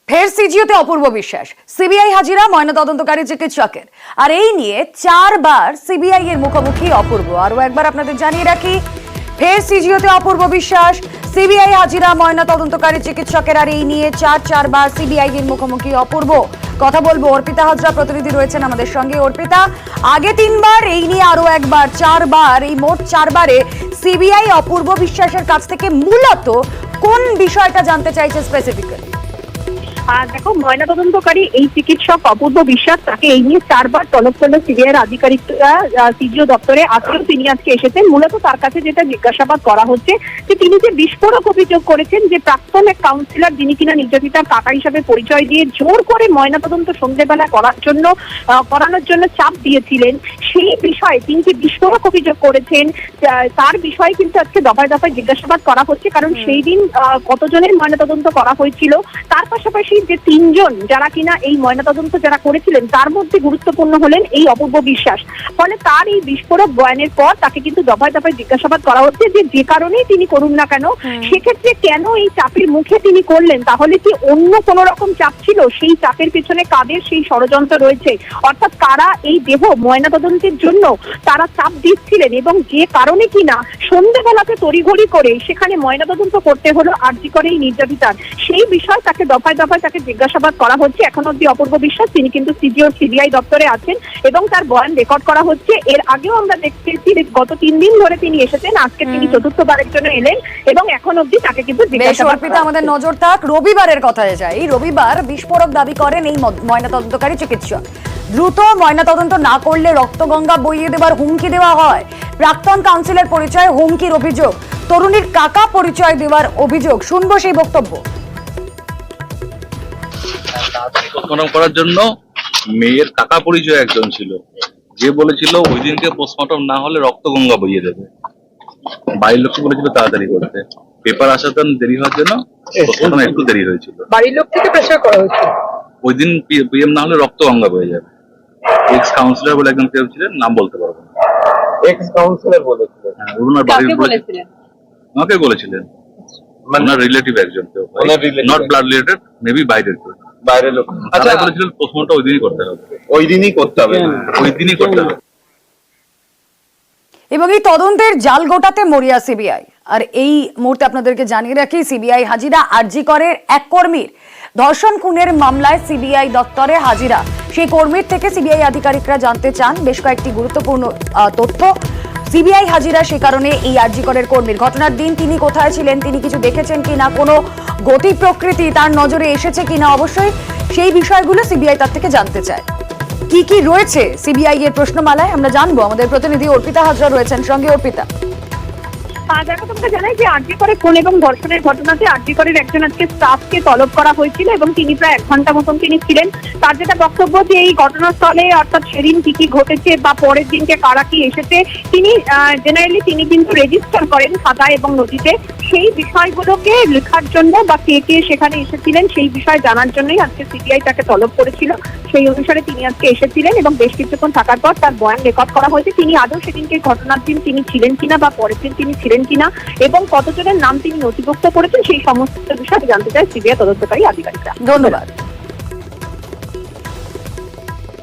ফের সিজিওতে অপূর্ব বিশ্বাস, সিবিআই হাজিরা ময়নাতদন্তকারী চিকিৎসকের। আর এই নিয়ে 4 বার সিবিআই এর মুখোমুখি অপূর্ব। আরো একবার আপনাদের জানিয়ে রাখি, ফের সিজিওতে অপূর্ব বিশ্বাস, সিবিআই হাজিরা ময়নাতদন্তকারী চিকিৎসকের। আর এই নিয়ে 4 বার সিবিআই এর মুখোমুখি অপূর্ব। কথা বলবো, অর্পিতা হাজরা প্রতিনিধি রয়েছেন আমাদের সঙ্গে। অর্পিতা, আগে 3 বার, এই নিয়ে আরো একবার 4 বার, এই মোট 4 বারে সিবিআই অপূর্ব বিশ্বাসের কাছ থেকে মূলত কোন বিষয়টা জানতে চাইছে স্পেসিফিক্যালি? দেখো, ময়নাতদন্তকারী এই চিকিৎসক অপূর্ব বিশ্বাস, তাকে এই নিয়ে 4 বার তলব করলো সিবিআই এর আধিকারিকরা সিজিও দপ্তরে। আজকেও তিনি আজকে এসেছেন। মূলত তার কাছে যেটা জিজ্ঞাসাবাদ করা হচ্ছে যে তিনি যে বিস্ফোরক অভিযোগ করেছেন যে প্রাক্তন এক কাউন্সিলর, যিনি কিনা নির্যাতিতার কাকা হিসাবে পরিচয় দিয়ে জোর করে ময়নাতদন্ত সন্ধ্যেবেলা করানোর জন্য চাপ দিয়েছিলেন, সেই বিষয়ে তিনি যে বিস্ফোরক অভিযোগ করেছেন তার বিষয়ে কিন্তু আজকে দফায় দফায় জিজ্ঞাসাবাদ করা হচ্ছে। কারণ সেই দিন কতজনের ময়নাতদন্ত করা হয়েছিল, তার পাশাপাশি যে 3 জন যারা কিনা এই ময়নাতদন্ত যারা করেছিলেন তার মধ্যে গুরুত্বপূর্ণ হলেন এই অপূর্ব বিশ্বাস। ফলে তার এই বিস্ফোরক বয়ানের পর তাকে কিন্তু দফায় দফায় জিজ্ঞাসাবাদ করা হচ্ছে যে কারণেই তিনি করুন না কেন, সেক্ষেত্রে কেন এই চাপের মুখে তিনি করলেন, তাহলে কি অন্য কোনো রকম চাপ ছিল, সেই চাপের পেছনে কাদের সেই ষড়যন্ত্র রয়েছে, অর্থাৎ কারা এই দেহ ময়নাতদন্তের জন্য তারা চাপ দিচ্ছিলেন, এবং যে কারণে কিনা সন্ধ্যেবেলাতে তড়িঘড়ি করে সেখানে ময়নাতদন্ত করতে হলো আরজি করে এই নির্যাতিতার, সেই বিষয় তাকে দফায় দফায় তাকে জিজ্ঞাসাবাদ করা হচ্ছে। এখন অব্দি অপূর্ব বিশ্বাস তিনি কিন্তু সিবিআই দপ্তরে আছেন এবং তার বয়ান রেকর্ড করা হচ্ছে। এর আগেও আমরা দেখতেছি গত 3 দিন ধরে তিনি এসেছেন, আজকে তিনি 4র্থবারের জন্য এলেন এবং এখন অব্দি তাকে কিন্তু জিজ্ঞাসাবাদ করা হচ্ছে। আমাদের নজর থাক রবিবারের কথায় যাই। রবিবার বিস্ফোরক দাবি করেন এই ময়নাতদন্তকারী চিকিৎসক। দ্রুত ময়নাতদন্ত না করলে রক্তগঙ্গা বইয়ে দেওয়ার হুমকি দেওয়া হয়। প্রাক্তন কাউন্সিলর পরিচয় হুমকির অভিযোগ, তরুণীর কাকা পরিচয় দেওয়ার অভিযোগ। শুনবো সেই বক্তব্য। পোস্টমর্টম করার জন্য মেয়ের কাকা পরিচয় একজন ছিল, যে বলেছিল ওই দিনকে পোস্টমর্টম না হলে রক্তগঙ্গা বইয়ে দেবে। বাড়ির লোককে বলেছিল তাড়াতাড়ি করতে, পেপার আসাতে দেরি হওয়ার জন্য পোস্টমর্টম একটু দেরি হয়েছিল। বাড়ির লোক থেকে প্রেসার করা হয়েছিল ওই দিন পিএম না হলে রক্তগঙ্গা বয়ে যাবে। এক্স কাউন্সিলর বলে একজন কেউ ছিলেন, নাম বলতে পারবো না। এক্স কাউন্সিলর বলেছিলেন? হ্যাঁ, ওনার বাড়ির বলেছিলেন, আমাকে বলেছিলেন, ওনার রিলেটিভ একজন কেউ, নট ব্লাড রিলেটেড, মেবি বাইরের কেউ, বাইরের লোক। আচ্ছা, বলেছিলেন পোস্টমর্টম ওই দিনই করতে হবে, ওই দিনই করতে হবে, ওই দিনই করতে হবে। এবং এই তদন্তের জাল গোটাতে মরিয়া সিবিআই। আর এই মুহূর্তে আপনাদেরকে জানিয়ে রাখি, সিবিআই হাজিরা আরজি করের এক কর্মীর ধর্ষণ খুনের মামলায় সিবিআই দপ্তরে হাজিরা। সেই কর্মীর থেকে সিবিআই আধিকারিকরা জানতে চান বেশ কয়েকটি গুরুত্বপূর্ণ তথ্য। সিবিআই হাজিরা সে কারণে এই আরজি করের কর্মীর, ঘটনার দিন তিনি কোথায় ছিলেন, তিনি কিছু দেখেছেন কিনা, কোনো গতি প্রকৃতি তার নজরে এসেছে কিনা, অবশ্যই সেই বিষয়গুলো সিবিআই তার থেকে জানতে চায়। কি কি রয়েছে সিবিআই এর প্রশ্নমালায় আমরা জানবো। আমাদের প্রতিনিধি অর্পিতা হাজরা রয়েছেন সঙ্গে। অর্পিতা, দেখো, তোমাকে জানাই যে আরজি করে খুন এবং ধর্ষণের ঘটনাতে আরজি করের একজন আজকে স্টাফকে তলব করা হয়েছিল এবং তিনি প্রায় 1 ঘন্টা মতন তিনি ছিলেন। তার যেটা বক্তব্য যে এই ঘটনাস্থলে অর্থাৎ সেদিন কি কি ঘটেছে বা পরের দিনকে কারা কি এসেছে তিনি জেনারেলি তিনি কিন্তু রেজিস্টার করেন খাতায় এবং নথিতে। সেই বিষয়গুলোকে লেখার জন্য বা কে কে সেখানে এসেছিলেন সেই বিষয় জানার জন্যই আজকে সিবিআই তাকে তলব করেছিল। সেই অনুসারে তিনি আজকে এসেছিলেন এবং বেশ কিছুক্ষণ থাকার পর তার বয়ান রেকর্ড করা হয়েছে। তিনি আদৌ সেদিনকে ঘটনার দিন তিনি ছিলেন কিনা বা পরের দিন তিনি ছিলেন কিনা এবং কতজনের নাম তিনি নথিভুক্ত করেছেন সেই সমস্ত বিষয় জানতে চায় সিবিআই তদন্তকারী আধিকারিকরা। ধন্যবাদ।